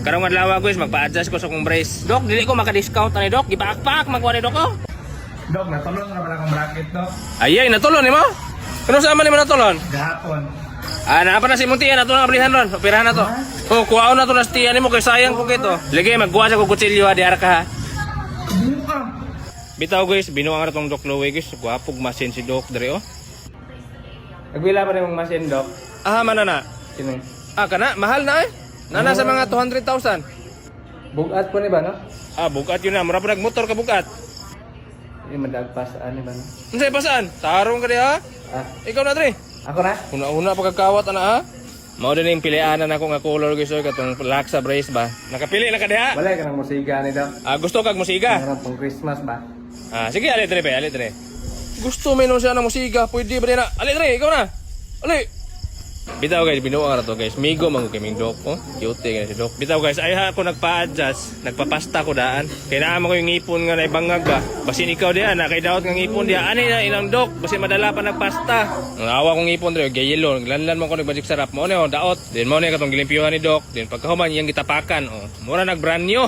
Karong adlaw guys, magpa-adjust ko sa kong brace. Dok, dili ko maka-discount ani Dok. Gipaak-paak magkuha ni Dok ko. Dok, natulon na pala akong bracket, Dok. Ayay, natulon nimo? Kano sa man nimo natulon? Gahapon. Napa na si Muntian nato na ablihan ron. Operahan na to. Oh, kuhaon na to na stiyan nimo kay sayang ko kito. Lagi magkuha sa ko kutsilyo di ara ka ha. Bukang. Bitaw guys, binuang ra tong Doc Lowe guys. Guwapog machine si Doc dere oh. Nagwila pa nimong machine Doc. Man na. Sino? Kana mahal na eh. Nana sa mga 200,000. Bugat po ni ba, no? Bukat yun na. Mura pa nagmotor ka bukat. Hindi madagpas, ano ba, no? Unsay pasaan? Tarong ka di ha? Ikaw na dre. Ako na? Una pagkakawat ana ha? Mao din yung pilianan ako nga color guys oy katong laksa brace ba. Nakapili na ka diha? Wala ka ng musiga ni Dok. Gusto kag musika? Meron pang Christmas ba? Sige ali dre be, ali dre. Gusto menon siya ng musika, pwede ba na? Ali dre, ikaw na. Ali. Bitaw guys, binuang ra to guys. Migo man ko kaming Doc, oh. Cute nga si Doc. Bitaw guys, ay ha ako nagpa-adjust, nagpapasta ko daan. Kaya naman ko yung ngipon nga naibangag ba. Basin ikaw diyan, kay daot nga ngipon diya. Ani na ilang Doc, basin madala pa nagpasta. Ang awa kong ngipon dre, gay yellow. Lanlan mo ko nagbalik sarap mo ne, daot. Then mo ne katong gilimpyuhan ni Doc. Then pagkahuman iyang gitapakan, oh. Mura nag brand new.